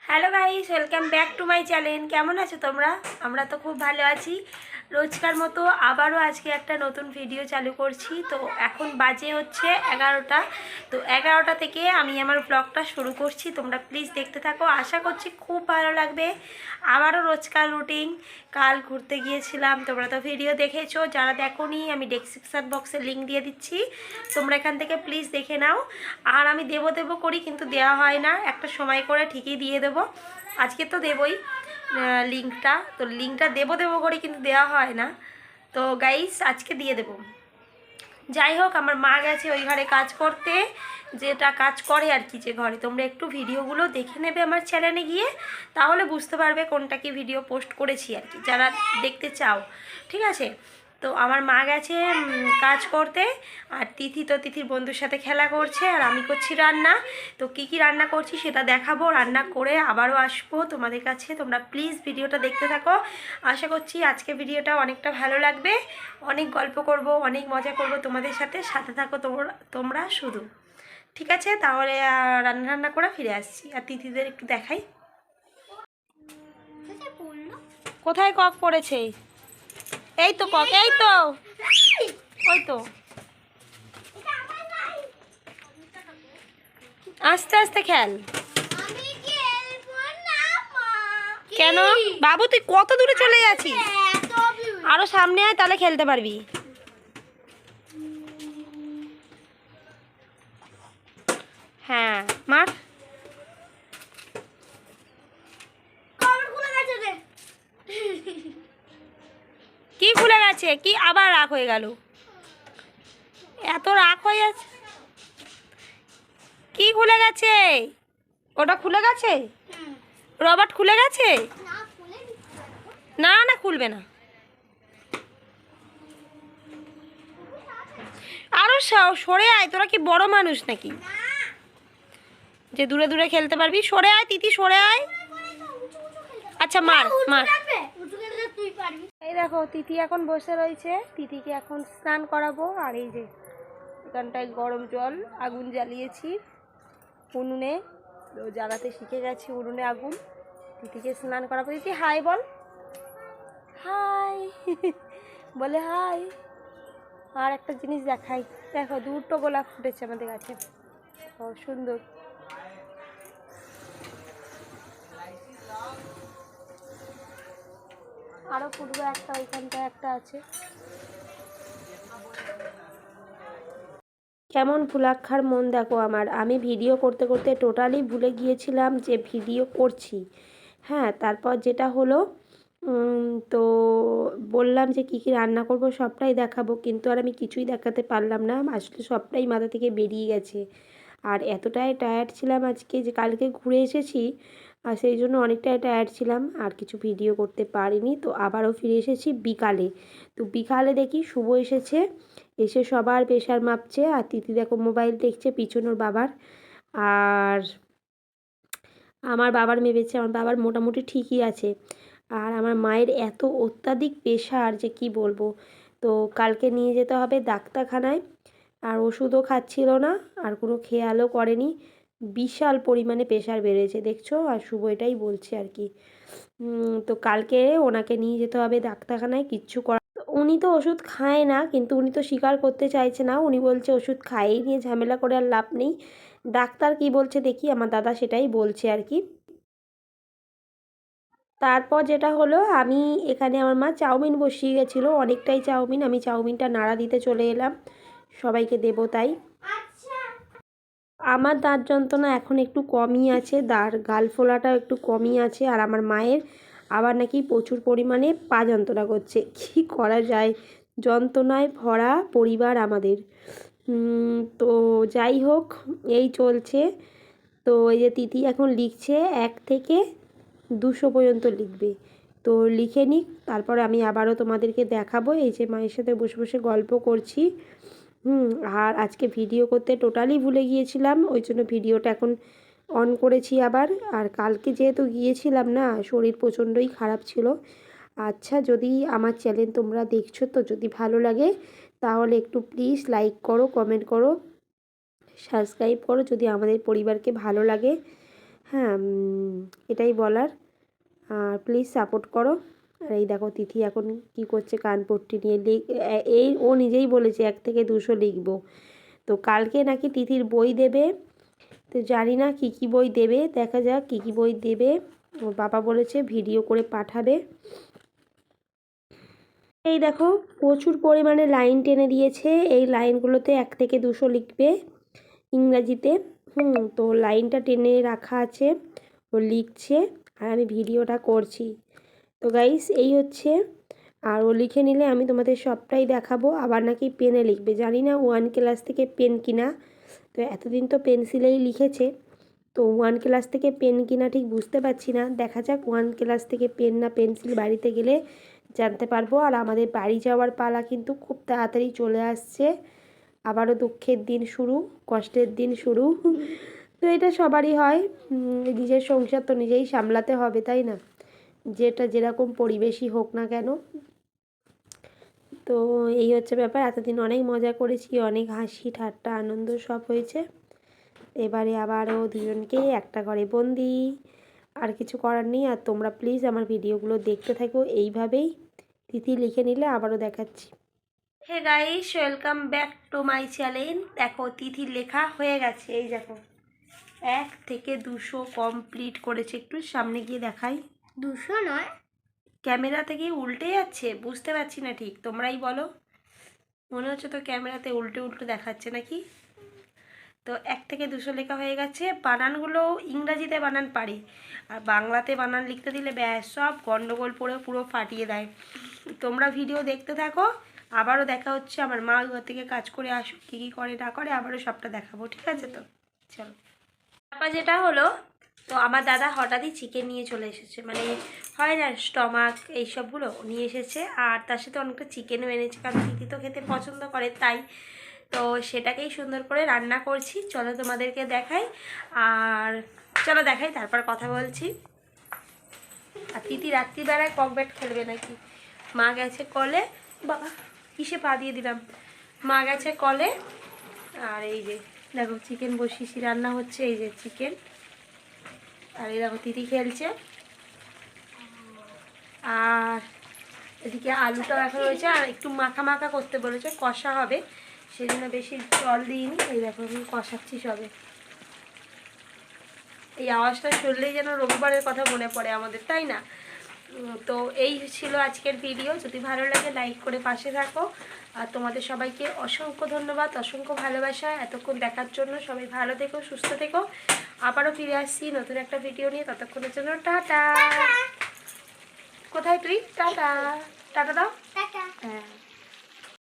Hello guys, welcome back to my channel. কেমন আছো তোমরা? আমরা তো খুব ভালো আছি। রোজকার মতো আবারও আজকে একটা নতুন ভিডিও চালু করছি। তো এখন বাজে হচ্ছে 11টা। তো 11টা থেকে আমি আমার ব্লগটা শুরু করছি। তোমরা প্লিজ দেখতে থাকো, আশা করছি খুব ভালো লাগবে। আবারও রোজকার রুটিন। কাল ঘুরতে গিয়েছিলাম, তোমরা তো ভিডিও দেখেছো। যারা দেখোনি, আমি ডেসক্রিপশন বক্সে লিঙ্ক দিয়ে দিচ্ছি, তোমরা এখান থেকে প্লিজ দেখে নাও। আর আমি দেবো করি, কিন্তু দেওয়া হয় না। একটা সময় করে ঠিকই দিয়ে দেবো। আজকে তো দেবই লিঙ্কটা, তো লিঙ্কটা দেবো করি, কিন্তু দেওয়া হয় না। তো গাইস, আজকে দিয়ে দেবো। যাই হোক, আমার মা গেছে ওই ঘরে কাজ করতে, যেটা কাজ করে আর কি, যে ঘরে। তোমরা একটু ভিডিওগুলো দেখে নেবে আমার চ্যানেলে গিয়ে, তাহলে বুঝতে পারবে কোনটা কি ভিডিও পোস্ট করেছি আর কি, যারা দেখতে চাও। ঠিক আছে? তো আমার মা গেছে কাজ করতে, আর তিথির বন্ধুর সাথে খেলা করছে, আর আমি করছি রান্না। তো কি রান্না করছি সেটা দেখাবো। রান্না করে আবারও আসবো তোমাদের কাছে। তোমরা প্লিজ ভিডিওটা দেখতে থাকো। আশা করছি আজকে ভিডিওটা অনেকটা ভালো লাগবে। অনেক গল্প করব, অনেক মজা করব তোমাদের সাথে। সাথে থাকো তোমরা শুধু। ঠিক আছে? তাহলে রান্না করে ফিরে আসছি। আর তিথিদের একটু দেখাই। কোথায় কক পড়েছে? এই তো কক, এই তো, ওই তো। আস্তে আস্তে খেল। কেন বাবু, তুই কত দূরে চলে যাচ্ছিস? আরো সামনে আয়, তাহলে খেলতে পারবি। হ্যাঁ, মার। কি খুলে গেছে? কি আবার রাগ হয়ে গেল? এত রাগ হয়ে যাচ্ছে? কি খুলে গেছে? ওটা খুলে গেছে? রবার্ট খুলে গেছে? না না, খুলবে না। আরো সরে আয়, তোরা কি বড় মানুষ নাকি যে দূরে দূরে খেলতে পারবি? সরে আয় তিথি, সরে আয়। আচ্ছা, মার মার। এই দেখো, তিথি এখন বসে রয়েছে। তিথিকে এখন স্নান করাবো। আর এই যে এখানটায় গরম জল, আগুন জ্বালিয়েছি উনুনে। জ্বালাতে শিখে গেছি উনুনে আগুন। তিথিকে স্নান করাবো। তিথি হাই বল, হাই বলে হাই। আর একটা জিনিস দেখাই, দেখো দুটো গোলাপ ফুটেছে আমাদের গাছে। ও সুন্দর। আরো ফুটবে একটা, ওইখানটায় একটা আছে। কেমন ফুলাক্ষার মন দেখো আমার। আমি ভিডিও করতে করতে টোটালি ভুলে গিয়েছিলাম যে ভিডিও করছি। হ্যাঁ, তারপর যেটা হলো, তো বললাম যে কী রান্না করব সবটাই দেখাবো, কিন্তু আর আমি কিছুই দেখাতে পারলাম না। আসলে সবটাই মাথা থেকে বেরিয়ে গেছে। আর এতটাই টায়ার্ড ছিলাম আজকে, যে কালকে ঘুরে এসেছি, আর সেই জন্য অনেকটাই টায়ার্ড ছিলাম, আর কিছু ভিডিও করতে পারিনি। তো আবারও ফিরে এসেছি বিকালে। তো বিকালে দেখি শুভ এসেছে, এসে সবার প্রেশার মাপছে। আর তিথি দেখো মোবাইল দেখছে পিছন ওর বাবার। আর আমার বাবার মেপেছে, আমার বাবার মোটামুটি ঠিকই আছে। আর আমার মায়ের এত অত্যাধিক প্রেশার যে কি বলবো। তো কালকে নিয়ে যেতে হবে ডাক্তারখানায়। আর ওষুধও খাচ্ছিল না, আর কোনো খেয়ালও করেনি। বিশাল পরিমাণে প্রেশার বেড়েছে দেখছো। আর শুভ এটাই বলছে আর কি। তো কালকে ওনাকে নিয়ে যেতে হবে ডাক্তারখানায়। কিচ্ছু করার, উনি তো ওষুধ খায় না, কিন্তু উনি তো স্বীকার করতে চাইছে না। উনি বলছে ওষুধ খাইয়ে নিয়ে ঝামেলা করে আর লাভ নেই। ডাক্তার কি বলছে দেখি, আমার দাদা সেটাই বলছে আর কি। তারপর যেটা হলো, আমি এখানে, আমার মা চাউমিন বসিয়ে গেছিলো, অনেকটাই চাউমিন। আমি চাউমিনটা নাড়া দিতে চলে এলাম, সবাইকে দেবো তাই। আমার দাঁত যন্ত্রণা এখন একটু কমই আছে, গাল ফোলাটাও একটু কমই আছে। আর আমার মায়ের আবার নাকি প্রচুর পরিমাণে পা যন্ত্রণা করছে। কি করা যায়, যন্ত্রণায় ভরা পরিবার আমাদের। তো যাই হোক, এই চলছে। তো এই যে তিথি এখন লিখছে 1 থেকে 200 পর্যন্ত লিখবে। তো লিখে নিক, তারপর আমি আবারও তোমাদেরকে দেখাবো। এই যে মায়ের সাথে বসে বসে গল্প করছি। আর আজকে ভিডিও করতে টোটালি ভুলে গিয়েছিলাম, ওই জন্য ভিডিওটা এখন অন করেছি আবার। আর কালকে যেহেতু গিয়েছিলাম না, শরীর প্রচণ্ডই খারাপ ছিল। আচ্ছা, যদি আমার চ্যানেল তোমরা দেখছো, তো যদি ভালো লাগে তাহলে একটু প্লিজ লাইক করো, কমেন্ট করো, সাবস্ক্রাইব করো যদি আমাদের পরিবারকে ভালো লাগে। হ্যাঁ, এটাই বলার। আর প্লিজ সাপোর্ট করো। আর এই দেখো তিথি এখন কি করছে, কানপট্টি নিয়ে এই ও নিজেই বলেছে 1 থেকে 200 লিখবো। তো কালকে নাকি তিথির বই দেবে, তো জানি না কী কী বই দেবে, দেখা যাক কী কী বই দেবে। ওর বাবা বলেছে ভিডিও করে পাঠাবে। এই দেখো প্রচুর পরিমাণে লাইন টেনে দিয়েছে, এই লাইনগুলোতে 1 থেকে 200 লিখবে ইংরাজিতে। তো লাইনটা টেনে রাখা আছে, ও লিখছে আর আমি ভিডিওটা করছি। তো গাইস এই হচ্ছে, আর ও লিখে নিলে আমি তোমাদের সবটাই দেখাবো। আবার নাকি পেনে লিখবে, জানি না 1 ক্লাস থেকে পেন কিনা। তো এতদিন তো পেন্সিলেই লিখেছে, তো 1 ক্লাস থেকে পেন কিনা ঠিক বুঝতে পারছি না। দেখা যাক 1 ক্লাস থেকে পেন না পেন্সিল, বাড়িতে গেলে জানতে পারবো। আর আমাদের বাড়ি যাওয়ার পালা কিন্তু খুব তাড়াতাড়ি চলে আসছে। আবারও দুঃখের দিন শুরু, কষ্টের দিন শুরু। তো এটা সবারই হয়, নিজের সংসার তো নিজেই সামলাতে হবে, তাই না? যেটা যেরকম পরিবেশই হোক না কেন। তো এই হচ্ছে ব্যাপার। এতদিন অনেক মজা করেছি, অনেক হাসি ঠাট্টা আনন্দ সব হয়েছে। এবারে আবারও দুজনকেই একটা ঘরে বন্দি, আর কিছু করার নেই। আর তোমরা প্লিজ আমার ভিডিওগুলো দেখতে থাকো এইভাবেই। তিথি লিখে নিলে আবারও দেখাচ্ছি। Hey guys, welcome back to my channel. দেখো তিথির লেখা হয়ে গেছে, এই দেখো 1 থেকে 200 কমপ্লিট করেছে। একটু সামনে গিয়ে দেখাই। 200 নয়, ক্যামেরাতে গিয়ে উল্টে যাচ্ছে, বুঝতে পারছি না ঠিক, তোমরাই বলো। মনে হচ্ছে তো ক্যামেরাতে উল্টে উল্টে দেখাচ্ছে নাকি। তো 1 থেকে 200 লেখা হয়ে গেছে। বানানগুলো ইংরাজিতে বানান পারি, আর বাংলাতে বানান লিখতে দিলে ব্যাস সব গন্ডগোল পড়ে পুরো ফাটিয়ে দেয়। তোমরা ভিডিও দেখতে থাকো, আবারও দেখা হচ্ছে। আমার মা ঘর থেকে কাজ করে আসুক, কী কী করে না করে আবারও সবটা দেখাবো, ঠিক আছে? তো চলো। তারপর যেটা হলো, তো আমার দাদা হঠাৎই চিকেন নিয়ে চলে এসেছে, মানে হয় না স্টমাক এইসবগুলো নিয়ে এসেছে, আর তার সাথে অনেকটা চিকেনও এনেছে, কারণ দিদি তো খেতে পছন্দ করে তাই। তো সেটাকেই সুন্দর করে রান্না করছি, চলো তোমাদেরকে দেখাই। আর চলো দেখাই, তারপর কথা বলছি। আর তিথি রাত্রিবেলায় কক ব্যাট খেলবে নাকি? মা গেছে কলে, বাবা কিসে পা দিয়ে দিলাম, মা গেছে কলে। আর এই যে দেখো চিকেন বসিয়েছি, রান্না হচ্ছে, এই যে চিকেন। আর এই দেখো তিথি খেলছে। আর এদিকে আলুটাও এখন রয়েছে, আর একটু মাখা মাখা করতে বলেছে, কষা হবে, সেই জন্য বেশি জল দিইনি। এই দেখো আমি কষাচ্ছি সবে। এই আওয়াজটা শুনলেই যেন রবিবারের কথা মনে পড়ে আমাদের, তাই না? তো এই ছিল আজকের ভিডিও। যদি ভালো লাগে লাইক করে পাশে থাকো। আর তোমাদের সবাইকে অসংখ্য ধন্যবাদ, অসংখ্য ভালোবাসা এতক্ষণ দেখার জন্য। সবাই ভালো থেকো, সুস্থ থেকো। আবারও ফিরে আসছি নতুন একটা ভিডিও নিয়ে, ততক্ষণের জন্য টাটা। কোথায় তুই? টাটা, টাটা দাও। হ্যাঁ।